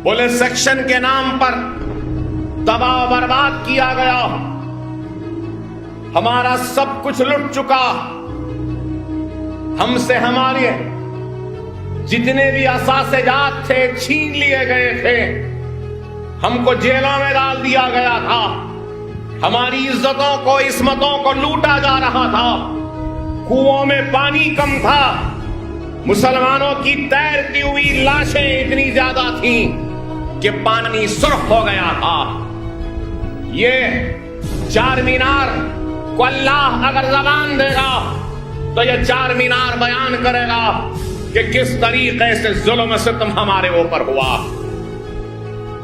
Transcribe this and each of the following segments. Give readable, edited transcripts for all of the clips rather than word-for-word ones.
Police section के नाम पर तबाह बर्बाद किया गया, हमारा सब कुछ लुट चुका, हमसे हमारे जितने भी असासेजात थे छीन लिए गए थे, हमको जेलों में डाल दिया गया था, हमारी इज्जतों को इस्मतों को लूटा जा रहा था, कुओं में पानी कम था, मुसलमानों की तैरती हुई लाशें इतनी ज्यादा थीं कि पानी सुर्ख हो गया था। ये चार मीनार को अल्लाह अगर जबान देगा तो ये चार मीनार बयान करेगा कि किस तरीके से जुल्म सितम हमारे ऊपर हुआ।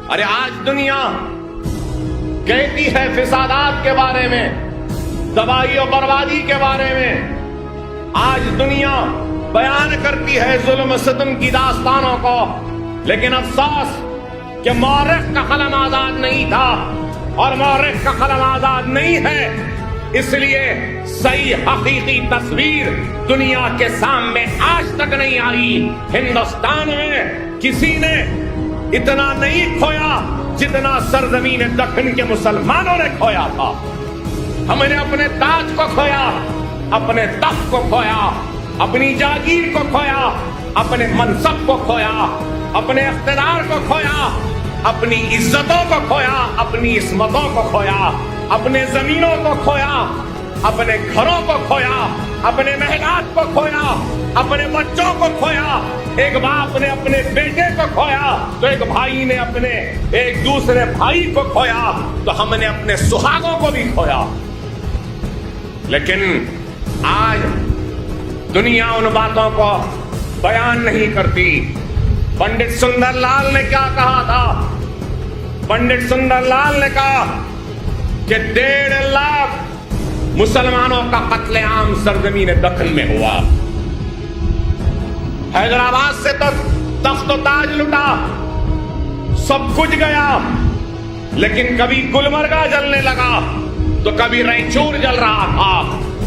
अरे आज दुनिया कहती है फिसादात के बारे में, तबाही और बर्बादी के बारे में, आज दुनिया बयान करती है जुल्म सितम की दास्तानों को, लेकिन अफसोस कि मौरख का कलम आजाद नहीं था और मौरख का कलम आजाद नहीं है, इसलिए सही हकीकी तस्वीर दुनिया के सामने आज तक नहीं आई। हिंदुस्तान में किसी ने इतना नहीं खोया जितना सरजमीन दक्कन के मुसलमानों ने खोया था। हमने अपने ताज को खोया, अपने तख्त को खोया, अपनी जागीर को खोया, अपने मनसब को खोया, अपने इख्तिदार को खोया, अपनी इज्जतों को खोया, अपनी इस्मतों को खोया, अपने जमीनों को खोया, अपने घरों को खोया, अपने महलात को खोया, अपने बच्चों को खोया। एक बाप ने अपने बेटे को खोया तो एक भाई ने अपने एक दूसरे भाई को खोया, तो हमने अपने सुहागों को भी खोया। लेकिन आज दुनिया उन बातों को बयान नहीं करती। पंडित सुंदरलाल ने क्या कहा था? पंडित सुंदरलाल ने कहा कि 1.5 लाख मुसलमानों का कत्लेआम सरजमीन दक्कन में हुआ। हैदराबाद से तख्त ताज लुटा, सब कुछ गया, लेकिन कभी गुलमर्गा जलने लगा तो कभी रायचूर जल रहा था,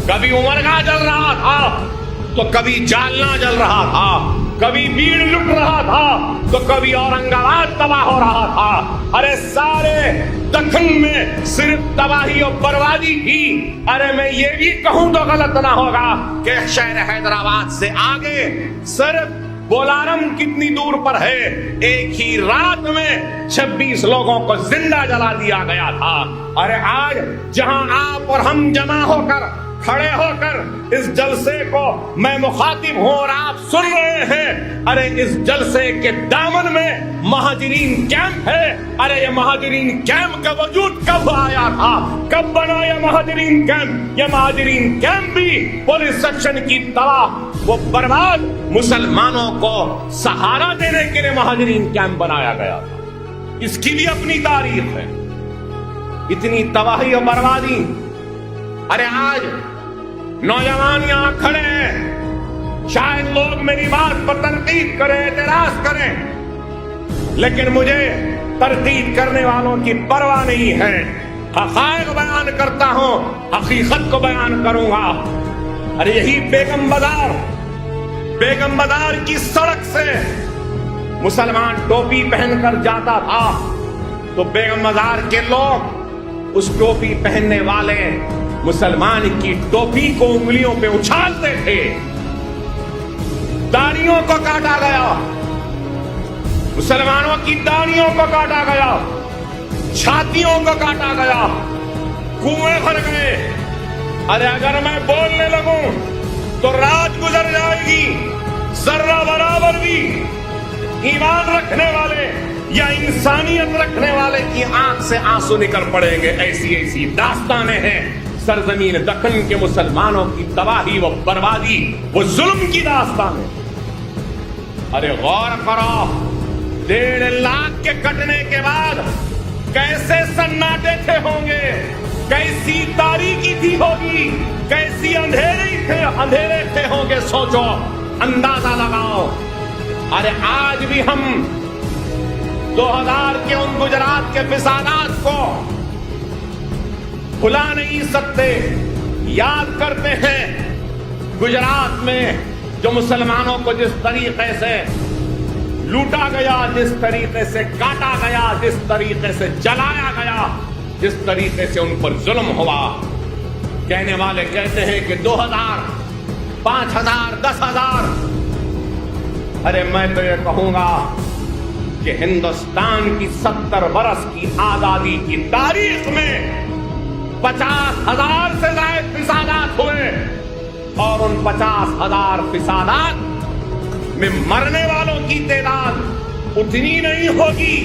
कभी उमरगा जल रहा था तो कभी जालना जल रहा था, कभी बीड़ लुट रहा था तो कभी औरंगाबाद तबाह हो रहा था। अरे सारे दक्कन में सिर्फ तबाही और बर्बादी थी। अरे मैं ये भी कहूं तो गलत ना होगा कि शहर हैदराबाद से आगे सिर्फ बोलारम कितनी दूर पर है, एक ही रात में 26 लोगों को जिंदा जला दिया गया था। अरे आज जहां आप और हम जमा होकर खड़े होकर इस जलसे को मैं मुखातिब हूं और आप सुन रहे हैं, अरे इस जलसे के दामन में महाजरीन कैंप है। अरे ये महाजरीन कैंप का वजूद कब आया था, कब बना ये महाजरीन कैंप? ये महाजरीन कैंप भी पुलिस सेक्शन की तरह वो बर्बाद मुसलमानों को सहारा देने के लिए महाजरीन कैंप बनाया गया था। इसकी भी अपनी तारीख है। इतनी तबाही और बर्बादी। अरे आज नौजवान यहां खड़े हैं, शायद लोग मेरी बात पर तनकीद करें, एतराज करें, लेकिन मुझे तनकीद करने वालों की परवाह नहीं है। हक़ाइक़ बयान करता हूं, हकीकत को बयान करूंगा। अरे यही बेगम बाजार की सड़क से मुसलमान टोपी पहनकर जाता था तो बेगम बाजार के लोग उस टोपी पहनने वाले मुसलमान की टोपी को उंगलियों पे उछालते थे। दाढ़ियों को काटा गया, मुसलमानों की दाढ़ियों को काटा गया, छातियों को काटा गया, कुएं भर गए। अरे अगर मैं बोलने लगूं तो रात गुजर जाएगी, जर्रा बराबर भी ईमान रखने वाले या इंसानियत रखने वाले की आंख से आंसू निकल पड़ेंगे। ऐसी ऐसी दास्तानें हैं सरजमीन दक्कन के मुसलमानों की तबाही व बर्बादी, वो जुल्म की दास्तानें। अरे गौर करो, 1.5 लाख के कटने के बाद कैसे सन्नाटे थे होंगे, कैसी तारीकी थी होगी, कैसी अंधेरे थे होंगे। सोचो, अंदाजा लगाओ। अरे आज भी हम 2000 के उन गुजरात के फिसादात को भुला नहीं सकते। याद करते हैं गुजरात में जो मुसलमानों को जिस तरीके से لوٹا گیا، جس طریقے سے کاٹا گیا، جس طریقے سے جلایا گیا، جس طریقے سے ان پر ظلم ہوا. کہنے والے کہتے ہیں کہ 2000 5000 10,000. ارے میں تو یہ کہوں گا کہ ہندوستان کی 70 برس کی آزادی کی تاریخ میں 50,000 سے زائد فسادات ہوئے، اور ان 50,000 فسادات میں مرنے والوں کی تعداد اتنی نہیں ہوگی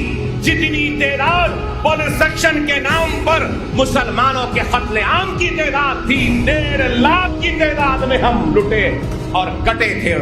جتنی تعداد پولیس سیکشن کے نام پر مسلمانوں کے قتل عام کی تعداد تھی. 1.5 لاکھ کی تعداد میں ہم لٹے اور کٹے تھے.